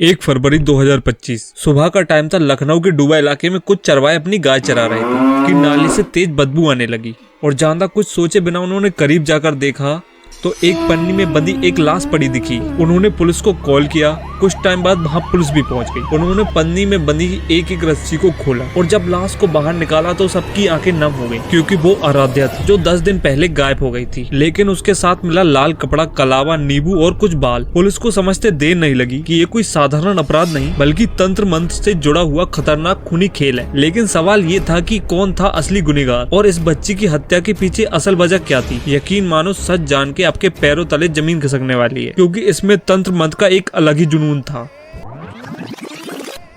1 फरवरी 2025 सुबह का टाइम था। लखनऊ के डुबा इलाके में कुछ चरवाहे अपनी गाय चरा रहे थे कि नाली से तेज बदबू आने लगी और ज्यादा कुछ सोचे बिना उन्होंने करीब जाकर देखा तो एक पन्नी में बंधी एक लाश पड़ी दिखी। उन्होंने पुलिस को कॉल किया। कुछ टाइम बाद वहाँ पुलिस भी पहुँच गई। उन्होंने पन्नी में बंधी एक एक रस्सी को खोला और जब लाश को बाहर निकाला तो सबकी आंखें नम हो गई, क्योंकि वो आराध्या थी जो 10 दिन पहले गायब हो गई थी। लेकिन उसके साथ मिला लाल कपड़ा, कलावा, नींबू और कुछ बाल। पुलिस को समझते देर नहीं लगी कि ये कोई साधारण अपराध नहीं बल्कि तंत्र मंत्र से जुड़ा हुआ खतरनाक खूनी खेल है। लेकिन सवाल ये था कि कौन था असली गुनहगार और इस बच्ची की हत्या के पीछे असल वजह क्या थी। यकीन मानो, सच जान के आपके पैरों तले जमीन खिसकने वाली है, क्योंकि इसमें तंत्र मंत्र का एक अलग ही जुनून था।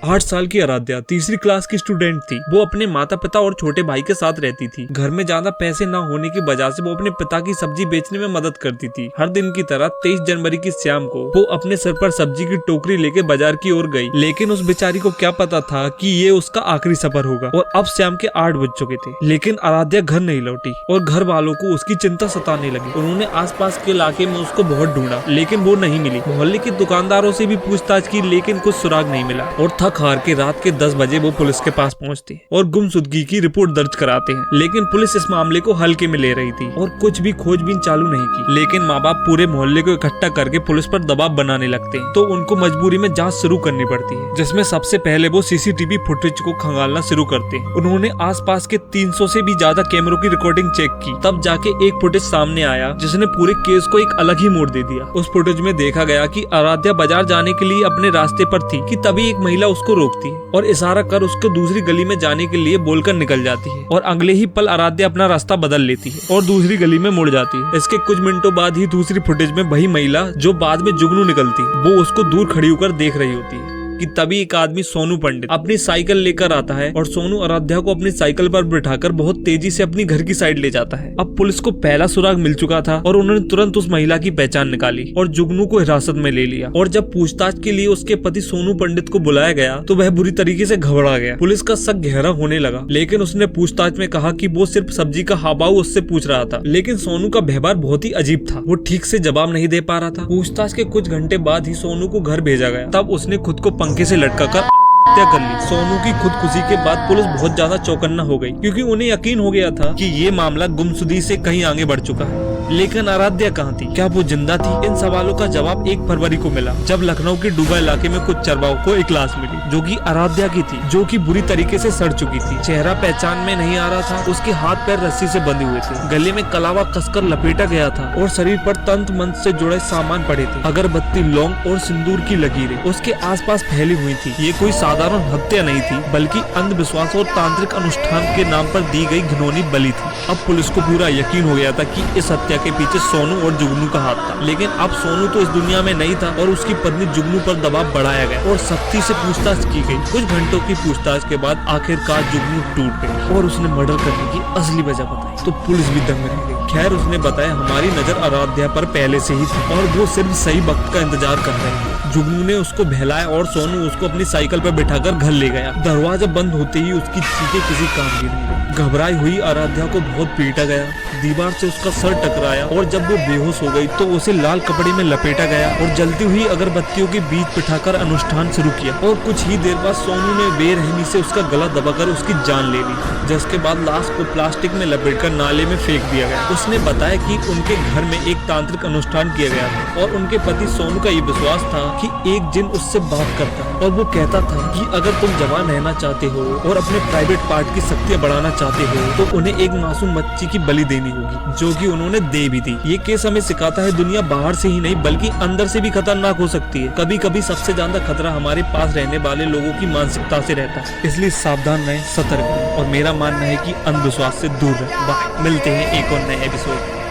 8 साल की आराध्या तीसरी क्लास की स्टूडेंट थी। वो अपने माता पिता और छोटे भाई के साथ रहती थी। घर में ज्यादा पैसे न होने की वजह से वो अपने पिता की सब्जी बेचने में मदद करती थी। हर दिन की तरह 23 जनवरी की शाम को वो अपने सर पर सब्जी की टोकरी लेके बाजार की ओर गई। लेकिन उस बेचारी को क्या पता था कि ये उसका आखिरी सफर होगा और अब शाम के 8 बज चुके थे। लेकिन आराध्या घर नहीं लौटी और घर वालों को उसकी चिंता सताने लगी। उन्होंने आसपास के इलाके में उसको बहुत ढूंढा, लेकिन वो नहीं मिली। मोहल्ले के दुकानदारों से भी पूछताछ की, लेकिन कुछ सुराग नहीं मिला। और थक हार के रात के 10 बजे वो पुलिस के पास पहुंचते हैं और गुमशुदगी की रिपोर्ट दर्ज कराते हैं। लेकिन पुलिस इस मामले को हल्के में ले रही थी और कुछ भी खोजबीन चालू नहीं की। लेकिन माँ बाप पूरे मोहल्ले को इकट्ठा करके पुलिस पर दबाव बनाने लगते हैं, तो उनको मजबूरी में जांच शुरू करनी पड़ती है, जिसमें सबसे पहले वो सीसीटीवी फुटेज को खंगालना शुरू करते हैं। उन्होंने आसपास के 300 से भी ज्यादा कैमरों की रिकॉर्डिंग चेक की, तब जाके एक फुटेज सामने आया जिसने पूरे केस को एक अलग ही मोड़ दे दिया। उस फुटेज में देखा गया कि आराध्या बाजार जाने के लिए अपने रास्ते पर थी कि तभी एक महिला उसको रोकती है और इशारा कर उसको दूसरी गली में जाने के लिए बोलकर निकल जाती है और अगले ही पल आराध्या अपना रास्ता बदल लेती है और दूसरी गली में मुड़ जाती है। इसके कुछ मिनटों बाद ही दूसरी फुटेज में वही महिला, जो बाद में जुगनू निकलती है, वो उसको दूर खड़ी होकर देख रही होती है कि तभी एक आदमी सोनू पंडित अपनी साइकिल लेकर आता है और सोनू आराध्या को अपनी साइकिल पर बिठाकर बहुत तेजी से अपनी घर की साइड ले जाता है। अब पुलिस को पहला सुराग मिल चुका था और उन्होंने तुरंत उस महिला की पहचान निकाली और जुगनू को हिरासत में ले लिया। और जब पूछताछ के लिए उसके पति सोनू पंडित को बुलाया गया तो वह बुरी तरीके से घबरा गया। पुलिस का शक गहरा होने लगा, लेकिन उसने पूछताछ में कहा कि वो सिर्फ सब्जी का हाबाऊ उससे पूछ रहा था। लेकिन सोनू का व्यवहार बहुत ही अजीब था, वो ठीक से जवाब नहीं दे पा रहा था। पूछताछ के कुछ घंटे बाद ही सोनू को घर भेजा गया। तब उसने खुद को पंखे से लटका कर हत्या कर ली। सोनू की खुदकुशी के बाद पुलिस बहुत ज्यादा चौकन्ना हो गई, क्योंकि उन्हें यकीन हो गया था कि ये मामला गुमशुदगी से कहीं आगे बढ़ चुका है। लेकिन आराध्या कहाँ थी? क्या वो जिंदा थी? इन सवालों का जवाब 1 फरवरी को मिला, जब लखनऊ के डुबा इलाके में कुछ चरवाहों को एक लाश मिली जो कि आराध्या की थी, जो कि बुरी तरीके से सड़ चुकी थी। चेहरा पहचान में नहीं आ रहा था। उसके हाथ पैर रस्सी से बंधे हुए थे, गले में कलावा कसकर लपेटा गया था और शरीर पर तंत्र मंत्र से जुड़े सामान पड़े थे। अगरबत्ती, लौंग और सिंदूर की लकीरें उसके आसपास फैली हुई थी। ये कोई साधारण हत्या नहीं थी, बल्कि अंधविश्वास और तांत्रिक अनुष्ठान के नाम पर दी गई घिनौनी बलि थी। अब पुलिस को पूरा यकीन हो गया था कि इस हत्या के पीछे सोनू और जुगनू का हाथ था। लेकिन अब सोनू तो इस दुनिया में नहीं था और उसकी पत्नी जुगनू पर दबाव बढ़ाया गया और सख्ती से पूछताछ की गई। कुछ घंटों की पूछताछ के बाद आखिरकार जुगनू टूट गई और उसने मर्डर करने की असली वजह बताई, तो पुलिस भी दंग रह गई। खैर, उसने बताया, हमारी नजर आराध्या पर पहले से ही थी और वो सिर्फ सही वक्त का इंतजार कर रही थी। जुगनू ने उसको बहलाया और सोनू उसको अपनी साइकिल पर बिठाकर घर ले गया। दरवाजा बंद होते ही उसकी चीखें किसी काम की नहीं रही। घबराई हुई आराध्या को बहुत पीटा गया, दीवार से उसका सर टकराया और जब वो बेहोश हो गई तो उसे लाल कपड़े में लपेटा गया और जलती हुई अगरबत्तियों के बीच बिठाकर अनुष्ठान शुरू किया। और कुछ ही देर बाद सोनू ने बेरहमी से उसका गला दबाकर उसकी जान ले ली, जिसके बाद लाश को प्लास्टिक में लपेटकर नाले में फेंक दिया गया। उसने बताया कि उनके घर में एक तांत्रिक अनुष्ठान किया गया था और उनके पति सोनू का ये विश्वास था कि एक जिन उससे बात करता और वो कहता था कि अगर तुम जवान रहना चाहते हो और अपने प्राइवेट पार्ट की शक्तियां बढ़ाना चाहते हो तो उन्हें एक मासूम बच्ची की बलि देनी होगी, जो कि उन्होंने दे भी दी। ये केस हमें सिखाता है दुनिया बाहर से ही नहीं बल्कि अंदर से भी खतरनाक हो सकती है। कभी कभी सबसे ज्यादा खतरा हमारे पास रहने वाले लोगों की मानसिकता से रहता है। इसलिए सावधान रहें, सतर्क रहें और मेरा मानना है कि अंधविश्वास से दूर रहें। बाय, मिलते हैं एक और नए एपिसोड।